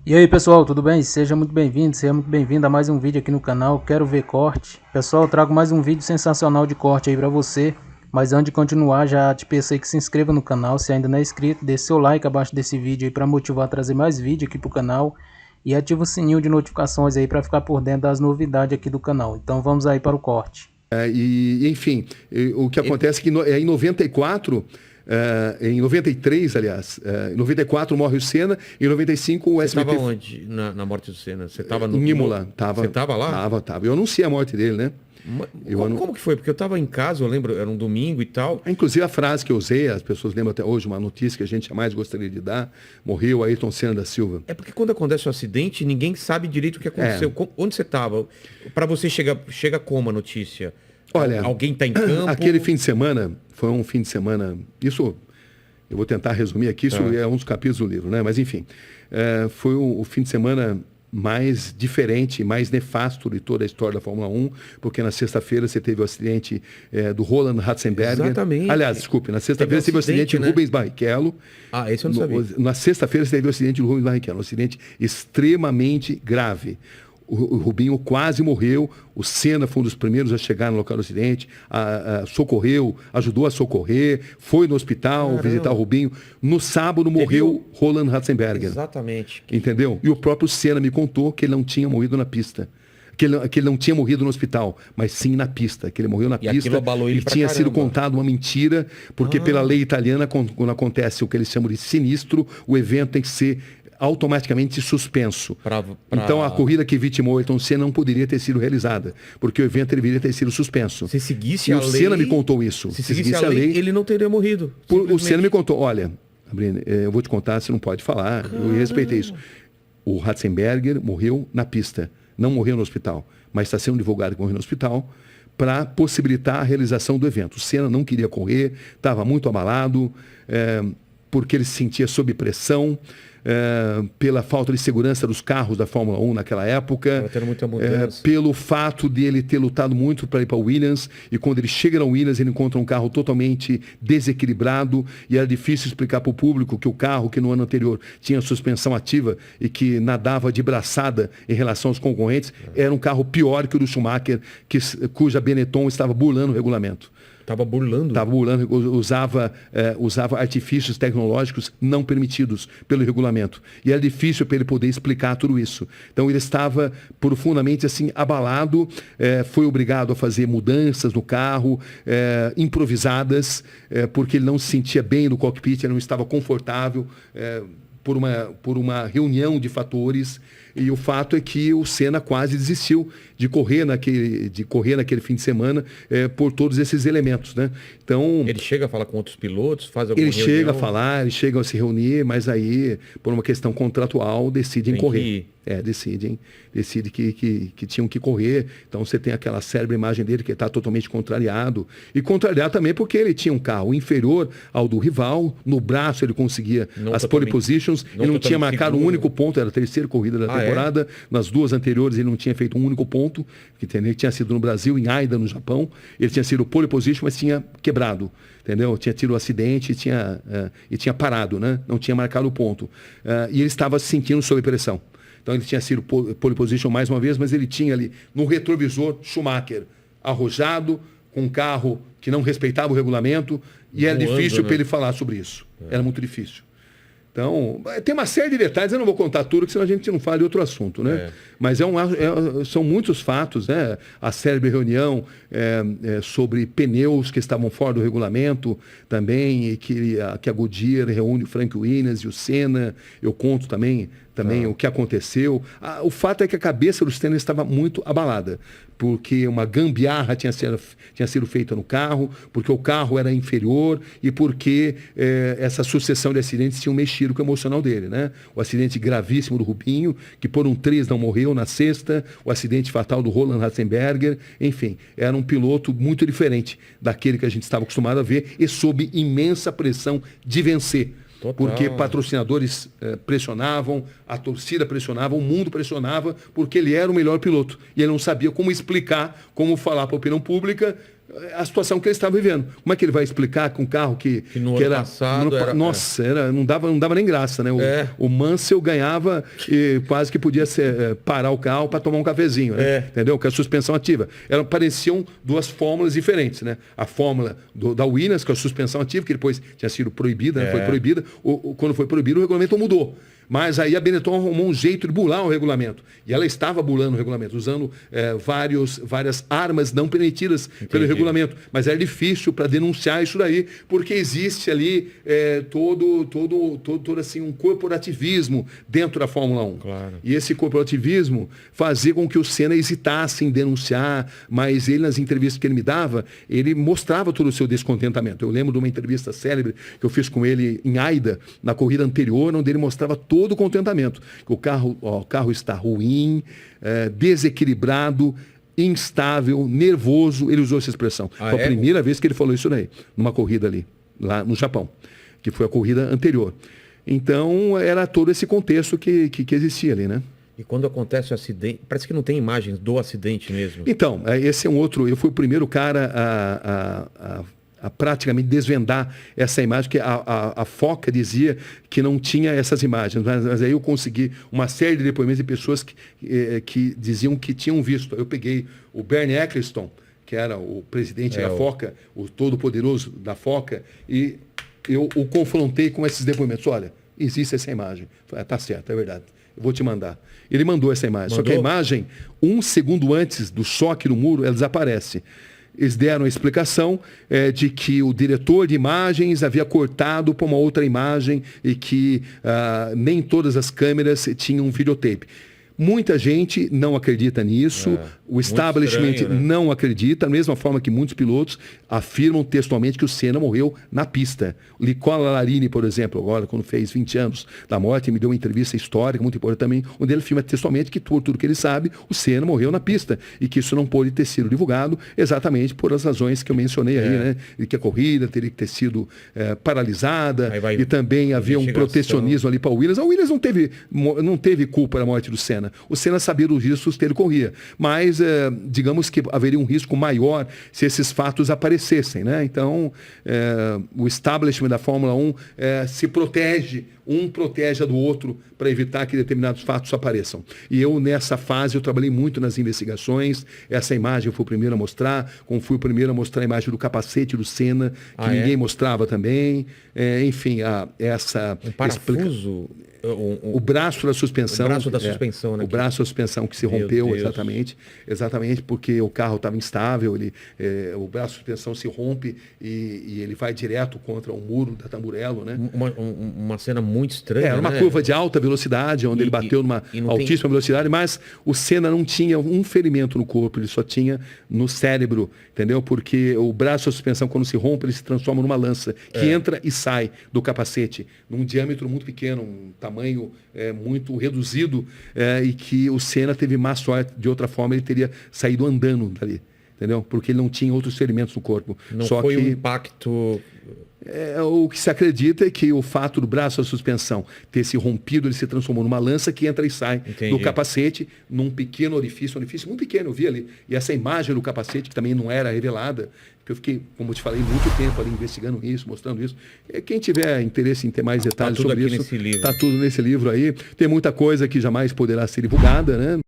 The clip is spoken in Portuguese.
E aí pessoal, tudo bem? Seja muito bem-vindo a mais um vídeo aqui no canal Quero Ver Corte. Pessoal, eu trago mais um vídeo sensacional de corte aí pra você. Mas antes de continuar, já te peço aí que se inscreva no canal, se ainda não é inscrito, deixe seu like abaixo desse vídeo aí pra motivar a trazer mais vídeo aqui pro canal. E ativa o sininho de notificações aí pra ficar por dentro das novidades aqui do canal. Então vamos aí para o corte. Enfim, o que acontece é que em 94, em 93, aliás, em 94 morre o Senna, em 95 o Você SBT... estava onde na morte do Senna? Você estava no... Em Imola. Você estava lá? Tava. Eu anunciei a morte dele, né? Como que foi? Porque eu estava em casa, eu lembro, era um domingo e tal. Inclusive a frase que eu usei, as pessoas lembram até hoje, uma notícia que a gente jamais gostaria de dar, morreu Ayrton Senna da Silva. É porque quando acontece um acidente, ninguém sabe direito o que aconteceu. Onde você estava? Para você chega como a notícia? Olha, alguém está em campo? Aquele fim de semana, foi um fim de semana, isso, eu vou tentar resumir aqui, isso é um dos capítulos do livro, né? Mas enfim, foi o fim de semana mais diferente, mais nefasto de toda a história da Fórmula 1, porque na sexta-feira você teve o acidente do Roland Ratzenberger. Exatamente. Aliás, desculpe, na sexta-feira você teve o acidente do Rubens Barrichello. Ah, esse eu não sabia. Na sexta-feira você teve o acidente do Rubens Barrichello, um acidente extremamente grave. O Rubinho quase morreu, o Senna foi um dos primeiros a chegar no local do acidente, socorreu, ajudou a socorrer, foi no hospital visitar o Rubinho. No sábado morreu Roland Ratzenberger. Exatamente. Entendeu? E o próprio Senna me contou que ele não tinha morrido na pista. Que ele não tinha morrido no hospital, mas sim na pista, que ele morreu na pista. Aquilo abalou ele e tinha sido contado uma mentira, porque pela lei italiana, quando acontece o que eles chamam de sinistro, o evento tem que ser automaticamente suspenso. Então a corrida que vitimou Ayrton Senna não poderia ter sido realizada, porque o evento deveria ter sido suspenso. Se seguisse a lei... o Senna me contou isso. Se seguisse a lei, ele não teria morrido. O Senna me contou, olha, Sabrina, eu vou te contar, você não pode falar, eu respeitei isso. O Ratzenberger morreu na pista, não morreu no hospital, mas está sendo divulgado que morreu no hospital para possibilitar a realização do evento. O Senna não queria correr, estava muito abalado, porque ele se sentia sob pressão, pela falta de segurança dos carros da Fórmula 1 naquela época, pelo fato de ele ter lutado muito para ir para o Williams, e quando ele chega no Williams ele encontra um carro totalmente desequilibrado, e era difícil explicar para o público que o carro que no ano anterior tinha suspensão ativa e que nadava de braçada em relação aos concorrentes, era um carro pior que o do Schumacher, cuja Benetton estava burlando o regulamento. Estava burlando, usava artifícios tecnológicos não permitidos pelo regulamento. E era difícil para ele poder explicar tudo isso. Então ele estava profundamente assim abalado, foi obrigado a fazer mudanças no carro, improvisadas, porque ele não se sentia bem no cockpit, ele não estava confortável, por uma reunião de fatores. E o fato é que o Senna quase desistiu de correr naquele fim de semana por todos esses elementos, né? Então, ele chega a falar com outros pilotos, faz alguma reunião? Ele chega a falar, eles chegam a se reunir, mas aí, por uma questão contratual, decidem correr. Decidem que tinham que correr. Então você tem aquela célebre imagem dele que está totalmente contrariado. E contrariado também porque ele tinha um carro inferior ao do rival. No braço ele conseguia as pole positions. Ele não tinha marcado um único ponto, era a terceira corrida da temporada. Nas duas anteriores ele não tinha feito um único ponto. Ele tinha sido no Brasil, em Aida, no Japão. Ele tinha sido pole position, mas tinha quebrado. Entendeu? Tinha tido um acidente e tinha parado, né? Não tinha marcado o ponto. E ele estava se sentindo sob pressão. Então ele tinha sido pole position mais uma vez, mas ele tinha ali no retrovisor Schumacher arrojado, com um carro que não respeitava o regulamento, e era difícil para ele falar sobre isso. Era muito difícil. Então, tem uma série de detalhes, eu não vou contar tudo, porque senão a gente não fala de outro assunto, né? Mas são muitos fatos, né? A célebre reunião sobre pneus que estavam fora do regulamento também, e que a Goodyear reúne o Frank Williams e o Senna. Eu conto também o que aconteceu. O fato é que a cabeça do Senna estava muito abalada, porque uma gambiarra tinha sido feita no carro, porque o carro era inferior e porque essa sucessão de acidentes tinha mexido com o emocional dele, né? O acidente gravíssimo do Rubinho, que por um triz não morreu na sexta, o acidente fatal do Roland Ratzenberger, enfim, era um piloto muito diferente daquele que a gente estava acostumado a ver e sob imensa pressão de vencer. Total. Porque patrocinadores pressionavam, a torcida pressionava, o mundo pressionava, porque ele era o melhor piloto. E ele não sabia como explicar, como falar para a opinião pública a situação que ele estava vivendo. Como é que ele vai explicar com um carro que no que ano era, passado no, era... Nossa, não dava nem graça, né? O Mansell ganhava e quase que podia parar o carro para tomar um cafezinho, né? Entendeu? Com a suspensão ativa. Pareciam duas fórmulas diferentes, né? A fórmula da Williams, com a suspensão ativa, que depois tinha sido proibida, né? Foi proibida. Quando foi proibido, o regulamento mudou. Mas aí a Benetton arrumou um jeito de bular o regulamento. E ela estava bulando o regulamento, usando várias armas não permitidas pelo regulamento. Mas era difícil para denunciar isso daí, porque existe ali todo assim, um corporativismo dentro da Fórmula 1. Claro. E esse corporativismo fazia com que o Senna hesitasse em denunciar, mas ele, nas entrevistas que ele me dava, ele mostrava todo o seu descontentamento. Eu lembro de uma entrevista célebre que eu fiz com ele em Aida, na corrida anterior, onde ele mostrava todo o contentamento. O carro está ruim, desequilibrado, instável, nervoso. Ele usou essa expressão. Foi a primeira vez que ele falou isso daí, numa corrida ali, lá no Japão, que foi a corrida anterior. Então, era todo esse contexto que existia ali, né? E quando acontece o acidente, parece que não tem imagens do acidente mesmo. Então, esse é um outro... Eu fui o primeiro cara a praticamente desvendar essa imagem, que a Foca dizia que não tinha essas imagens, mas aí eu consegui uma série de depoimentos de pessoas que diziam que tinham visto. Eu peguei o Bernie Eccleston, que era o presidente da Foca, o todo-poderoso da Foca, e eu o confrontei com esses depoimentos. Olha, existe essa imagem. Falei, tá certo, é verdade. Eu vou te mandar. Ele mandou essa imagem. Só que a imagem, 1 segundo antes do choque no muro, ela desaparece. Eles deram a explicação de que o diretor de imagens havia cortado para uma outra imagem e que nem todas as câmeras tinham videotape. Muita gente não acredita nisso, o establishment estranho, né? Não acredita, da mesma forma que muitos pilotos afirmam textualmente que o Senna morreu na pista. O Nicola Larini, por exemplo, agora quando fez 20 anos da morte, me deu uma entrevista histórica, muito importante também, onde ele afirma textualmente que, por tudo que ele sabe, o Senna morreu na pista e que isso não pôde ter sido divulgado exatamente por as razões que eu mencionei aí, né? E que a corrida teria que ter sido paralisada e também havia um protecionismo ali para o Williams. A Williams não teve culpa da morte do Senna. O Senna sabia dos riscos que ele corria, mas digamos que haveria um risco maior se esses fatos aparecessem, né? Então, o establishment da Fórmula 1 se protege, um protege a do outro para evitar que determinados fatos apareçam. E eu, nessa fase, eu trabalhei muito nas investigações. Essa imagem eu fui o primeiro a mostrar, como fui o primeiro a mostrar a imagem do capacete do Senna, que ninguém mostrava também. Enfim, essa... Um parafuso... O braço da suspensão. O braço da suspensão, né? O braço da suspensão que se rompeu, exatamente porque o carro estava instável, o braço da suspensão se rompe e ele vai direto contra o muro da Tamburello, né? Uma cena muito estranha, era uma curva de alta velocidade, onde ele bateu numa altíssima velocidade, mas o Senna não tinha um ferimento no corpo, ele só tinha no cérebro, entendeu? Porque o braço da suspensão, quando se rompe, ele se transforma numa lança, que entra e sai do capacete, num diâmetro muito pequeno, um tamanho muito reduzido, e que o Senna teve má sorte, de outra forma ele teria saído andando dali, entendeu? Porque ele não tinha outros ferimentos no corpo. Não foi um impacto... O que se acredita é que o fato do braço da suspensão ter se rompido, ele se transformou numa lança que entra e sai do capacete, num pequeno orifício, muito pequeno, eu vi ali. E essa imagem do capacete, que também não era revelada, que eu fiquei, como eu te falei, muito tempo ali investigando isso, mostrando isso. Quem tiver interesse em ter mais detalhes sobre isso, está tudo nesse livro aí. Tem muita coisa que jamais poderá ser divulgada, né?